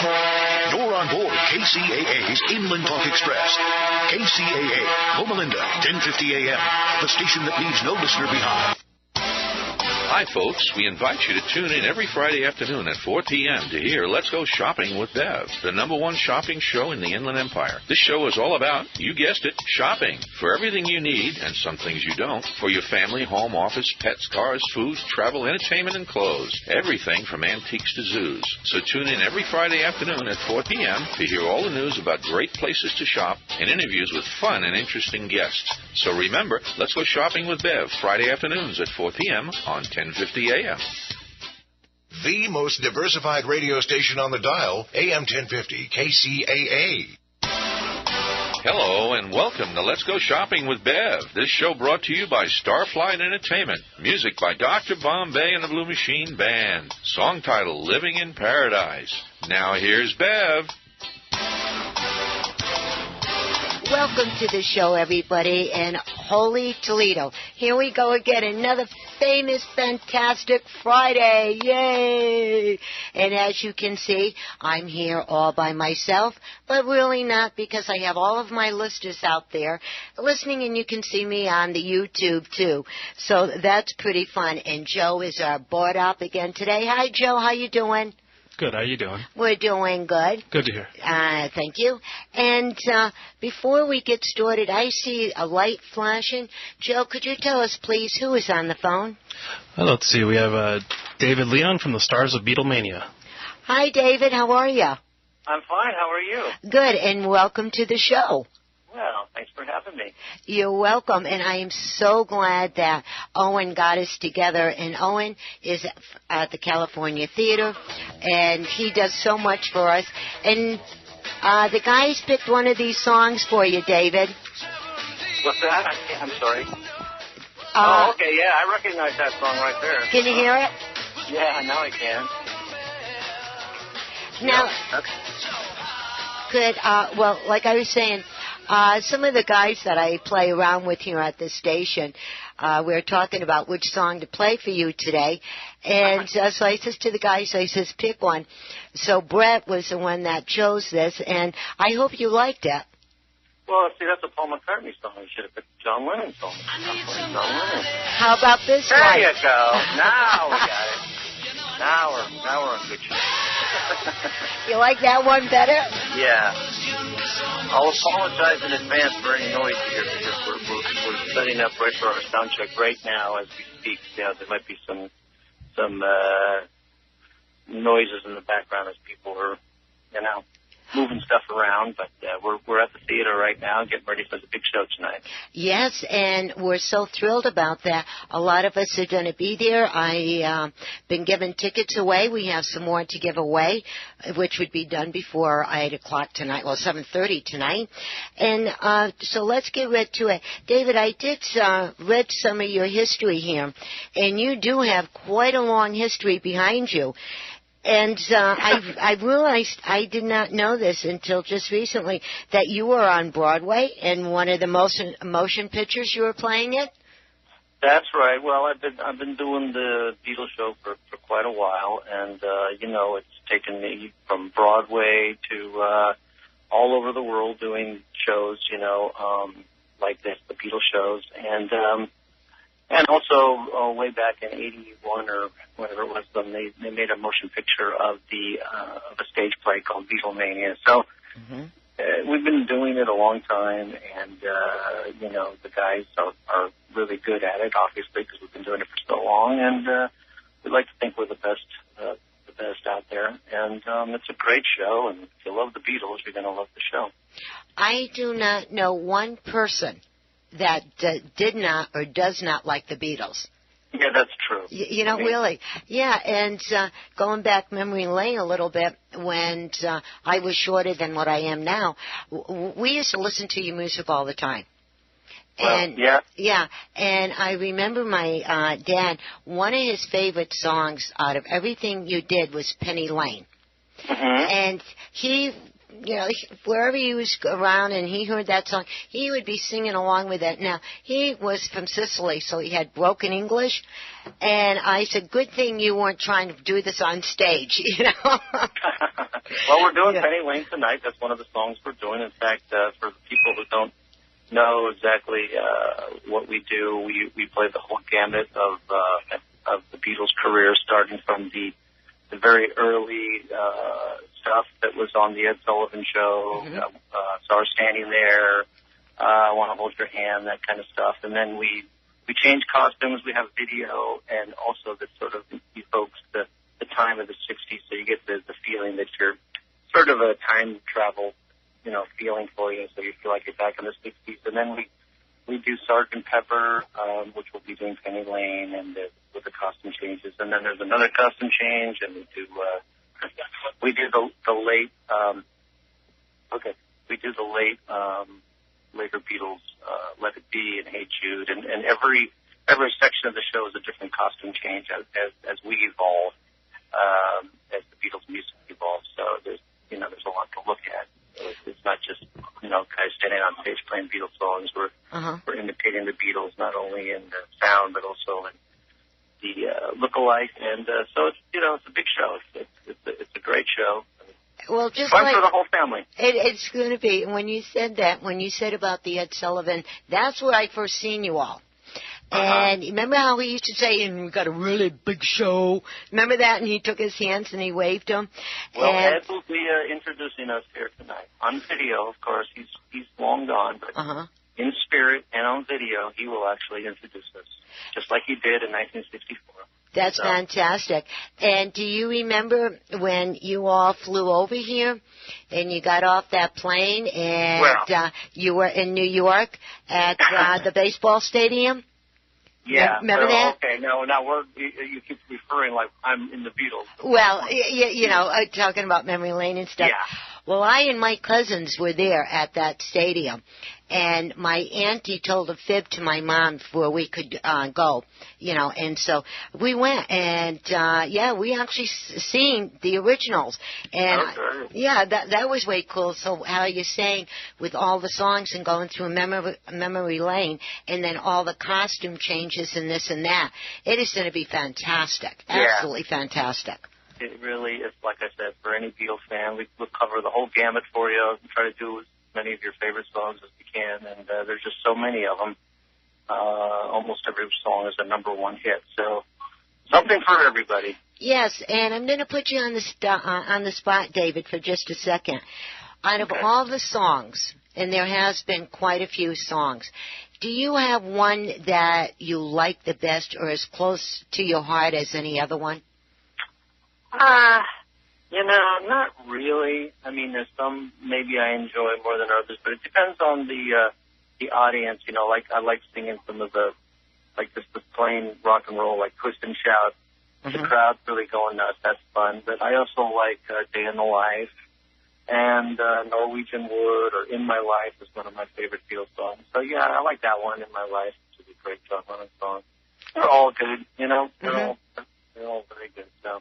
You're on board KCAA's Inland Talk Express. KCAA, Loma Linda, 1050 AM, the station that leaves no listener behind. Hi, folks. We invite you to tune in every Friday afternoon at 4 p.m. to hear Let's Go Shopping with Bev, the #1 shopping show in the Inland Empire. This show is all about, you guessed it, shopping. For everything you need, and some things you don't, for your family, home, office, pets, cars, food, travel, entertainment, and clothes. Everything from antiques to zoos. So tune in every Friday afternoon at 4 p.m. to hear all the news about great places to shop and interviews with fun and interesting guests. So remember, Let's Go Shopping with Bev, Friday afternoons at 4 p.m. on 1050 AM. The most diversified radio station on the dial, AM 1050 KCAA. Hello and welcome to Let's Go Shopping with Bev. This show brought to you by Starflight Entertainment. Music by Dr. Bombay and the Blue Machine Band. Song title, Living in Paradise. Now here's Bev. Welcome to the show, everybody, and holy Toledo. Here we go again, another famous, fantastic Friday. Yay! And as you can see, I'm here all by myself, but really not, because I have all of my listeners out there listening, and you can see me on the YouTube, too. So that's pretty fun. And Joe is our board op again today. Hi, Joe. How you doing? Good. How you doing? We're doing good. Good to hear. Thank you. And before we get started, I see a light flashing. Joe, could you tell us, please, who is on the phone? Well, let's see. We have David Leon from the Stars of Beatlemania. Hi, David. How are you? I'm fine. How are you? Good, and welcome to the show. Well, thanks for having me. You're welcome, and I am so glad that Owen got us together. And Owen is at the California Theater, and he does so much for us. And the guys picked one of these songs for you, David. What's that? I'm sorry. Oh, okay, yeah, I recognize that song right there. Can you hear it? Yeah, now I can. Now, good. Well, like I was saying, some of the guys that I play around with here at this station, we're talking about which song to play for you today. And so I says to the guys, I says, pick one. So Brett was the one that chose this, and I hope you liked it. Well, see, that's a Paul McCartney song. You should have picked John Lennon song. John Lennon. How about this one? There you go. Now we got it. Now we're on good shape. You like that one better? Yeah. I'll apologize in advance for any noise here, because we're setting up right for our sound check right now as we speak. Yeah, there might be some noises in the background as people are, moving stuff around, but we're at the theater right now getting ready for the big show tonight. Yes, and we're so thrilled about that. A lot of us are going to be there. I've been giving tickets away. We have some more to give away, which would be done before 8 o'clock tonight, 7:30 tonight. And so let's get right to it. David, I did read some of your history here, and you do have quite a long history behind you. And I realized I did not know this until just recently, that you were on Broadway in one of the motion pictures you were playing in. That's right. Well, I've been doing the Beatles show for quite a while, and it's taken me from Broadway to all over the world doing shows, like this, the Beatles shows, and also way back in '81 or whatever it was, when they made a motion picture of a stage play called Beatlemania. So we've been doing it a long time, and the guys are really good at it, obviously, because we've been doing it for so long, and we like to think we're the best out there. And it's a great show, and if you love the Beatles, you're going to love the show. I do not know one person that did not or does not like the Beatles. Yeah, that's true. Really. Yeah, and going back memory lane a little bit, when I was shorter than what I am now, we used to listen to your music all the time. And yeah, and I remember my dad, one of his favorite songs out of everything you did was Penny Lane. And he, wherever he was around and he heard that song, he would be singing along with it. Now, he was from Sicily, so he had broken English. And I said, good thing you weren't trying to do this on stage, Well, we're doing Yeah. Penny Lane tonight. That's one of the songs we're doing. In fact, for the people who don't know exactly what we do, we play the whole gamut of the Beatles' career, starting from the very early stuff that was on the Ed Sullivan Show, So I Was Standing There, I Want to Hold Your Hand, that kind of stuff. And then we change costumes, we have video, and also that sort of evokes the time of the 60s, so you get the feeling that you're sort of a time travel, feeling for you, so you feel like you're back in the 60s. And then we do Sgt. Pepper, which we'll be doing Penny Lane, and with the costume changes. And then there's another costume change, and we do the late, later Beatles, Let It Be and Hey Jude, and every section of the show is a different costume change as we evolve, as the Beatles' music evolves. So there's a lot to look at. It's not just guys standing on stage playing Beatles songs. We're imitating the Beatles not only in the sound but also in the look-alike, and so it's a big show. It's a great show. Well, just fun like for the whole family. It's going to be. When you said about the Ed Sullivan, that's where I first seen you all. And remember how he used to say, and we got a really big show? Remember that? And he took his hands and he waved them. Well, Ed will be introducing us here tonight. On video, of course. He's long gone, but in spirit and on video, he will actually introduce us, just like he did in 1964. That's fantastic. And do you remember when you all flew over here and you got off that plane and you were in New York at the baseball stadium? Yeah. Remember that? Okay. No, now you keep referring like I'm in the Beatles. Well, talking about memory lane and stuff. Yeah. Well, I and my cousins were there at that stadium, and my auntie told a fib to my mom before we could go, and so we went, and we actually seen the originals, and that was way cool. So how you're saying with all the songs and going through memory lane, and then all the costume changes and this and that, it is going to be fantastic, absolutely fantastic. It really is, like I said, for any Beatles fan, we'll cover the whole gamut for you and try to do as many of your favorite songs as we can. And there's just so many of them. Almost every song is a number one hit. So something for everybody. Yes, and I'm going to put you on the spot, David, for just a second. Out of all the songs, and there has been quite a few songs, do you have one that you like the best or as close to your heart as any other one? Not really. I mean, there's some maybe I enjoy more than others, but it depends on the audience. Like I like singing some of the, like just the plain rock and roll, like Twist and Shout. The crowd's really going nuts. That's fun. But I also like Day in the Life and Norwegian Wood or In My Life is one of my favorite Beatles songs. So yeah, I like that one, In My Life, which is a great John Lennon song. They're all good. They're all very good. So.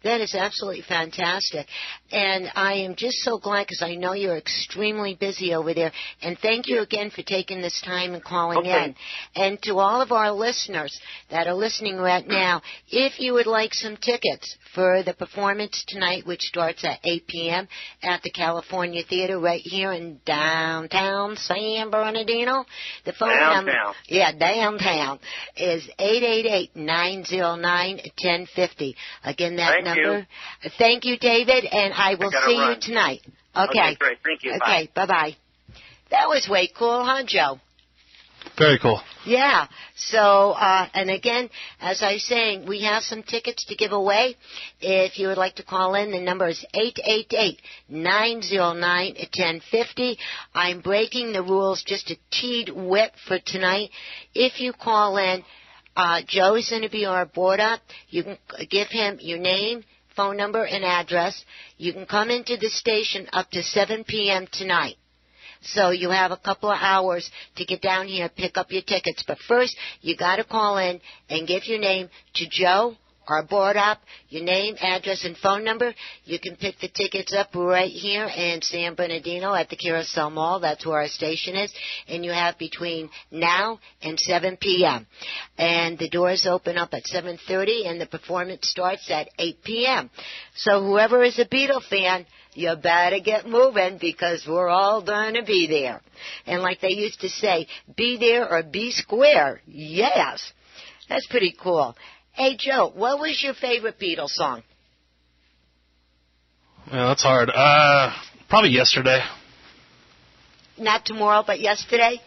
That is absolutely fantastic. And I am just so glad because I know you're extremely busy over there. And thank you again for taking this time and calling in. And to all of our listeners that are listening right now, if you would like some tickets for the performance tonight, which starts at 8 p.m. at the California Theater right here in downtown San Bernardino, the phone number, downtown, is 888-909-1050. Again, that number. Thank you, David, and I will see you tonight. Okay, great. Thank you. Okay, bye-bye. That was way cool, huh, Joe? Very cool. Yeah. So, and again, as I was saying, we have some tickets to give away. If you would like to call in, the number is 888-909-1050. I'm breaking the rules just a teed whip for tonight. If you call in, Joe is going to be our board up. You can give him your name, phone number, and address. You can come into the station up to 7 p.m. tonight. So you have a couple of hours to get down here and pick up your tickets. But first, you got to call in and give your name to Joe, our board up, your name, address, and phone number. You can pick the tickets up right here in San Bernardino at the Carousel Mall. That's where our station is. And you have between now and 7 p.m. And the doors open up at 7:30, and the performance starts at 8 p.m. So whoever is a Beatle fan, you better get moving because we're all going to be there. And like they used to say, be there or be square. Yes. That's pretty cool. Hey, Joe, what was your favorite Beatles song? Yeah, that's hard. Probably Yesterday. Not tomorrow, but yesterday?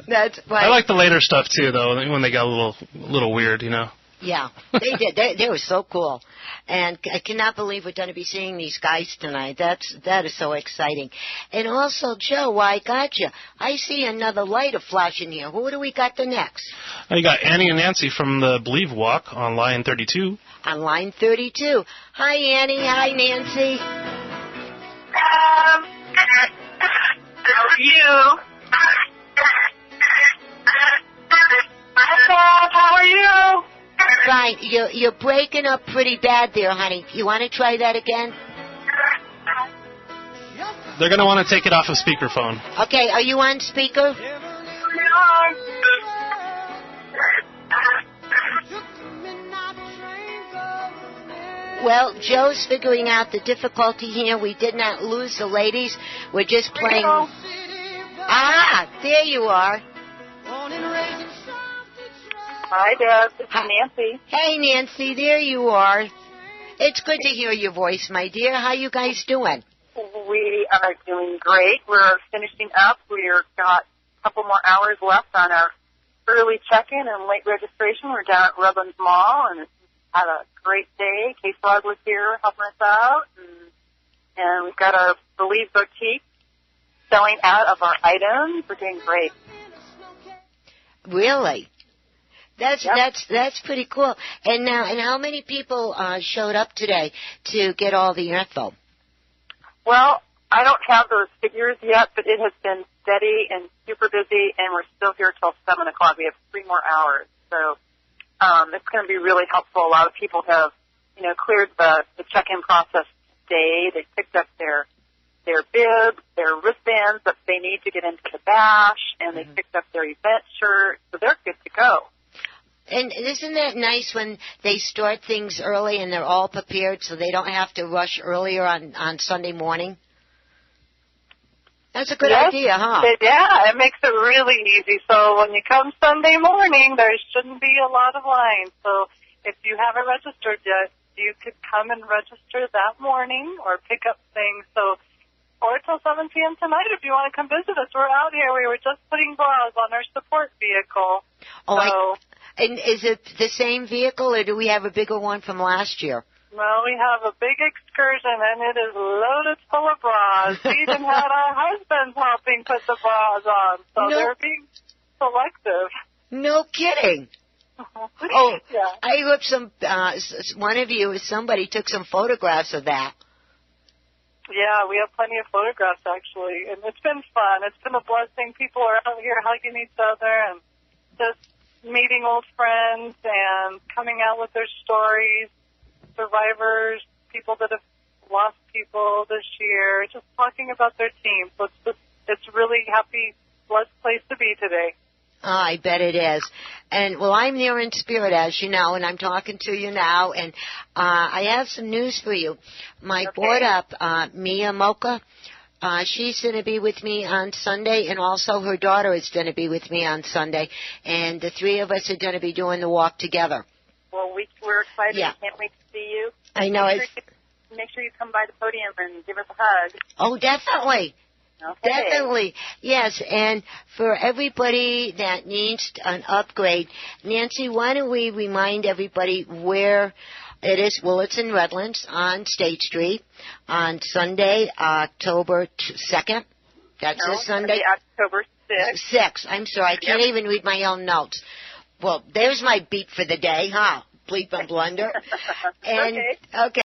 That's right. I like the later stuff, too, though, when they got a little weird, you know. Yeah, they did. They were so cool. And I cannot believe we're going to be seeing these guys tonight. That is so exciting. And also, Joe, I got you. I see another lighter flashing here. Who do we got the next? You got Annie and Nancy from the Believe Walk on line 32. On line 32. Hi, Annie. Hi, Nancy. How are you? How are you? Right. You're breaking up pretty bad there, honey. You want to try that again? They're going to want to take it off of speakerphone. Okay. Are you on speaker? Well, Joe's figuring out the difficulty here. We did not lose the ladies. We're just playing. Ah, there you are. Hi, Deb. This is Nancy. Hey, Nancy, there you are. It's good to hear your voice, my dear. How you guys doing? We are doing great. We're finishing up. We've got a couple more hours left on our early check-in and late registration. We're down at Redlands Mall, and had a great day. K-Frog was here helping us out, and we've got our Believe Boutique selling out of our items. We're doing great. Really? That's pretty cool. And how many people showed up today to get all the info? Well, I don't have those figures yet, but it has been steady and super busy, and we're still here till 7 o'clock. We have 3 more hours, so it's going to be really helpful. A lot of people have, cleared the check-in process today. They picked up their bibs, their wristbands that they need to get into the bash, and they picked up their event shirt, so they're good to go. And isn't that nice when they start things early and they're all prepared so they don't have to rush earlier on Sunday morning? That's a good idea, huh? Yeah, it makes it really easy. So when you come Sunday morning, there shouldn't be a lot of lines. So if you haven't registered yet, you could come and register that morning or pick up things. So 4 till 7 p.m. tonight if you want to come visit us. We're out here. We were just putting bras on our support vehicle. And is it the same vehicle, or do we have a bigger one from last year? Well, we have a big excursion, and it is loaded full of bras. We even had our husbands helping put the bras on, so they're being selective. No kidding. Yeah. I hope one of you, somebody took some photographs of that. Yeah, we have plenty of photographs, actually, and it's been fun. It's been a blessing. People are out here hugging each other and just meeting old friends and coming out with their stories, survivors, people that have lost people this year, just talking about their team. So it's really happy, blessed place to be today. Oh, I bet it is. And, well, I'm there in spirit, as you know, and I'm talking to you now. And I have some news for you. My board up, Mocha, she's going to be with me on Sunday, and also her daughter is going to be with me on Sunday. And the 3 of us are going to be doing the walk together. Well, we're excited. Yeah. We can't wait to see you. I know. Make sure you come by the podium and give us a hug. Oh, definitely. Okay. Definitely. Yes, and for everybody that needs an upgrade, Nancy, why don't we remind everybody where it is? Well, it's in Redlands on State Street on Sunday, October 2nd. That's this Sunday. October 6th. 6th. I'm sorry. I can't even read my own notes. Well, there's my beat for the day, huh? Bleep and blunder. And, okay.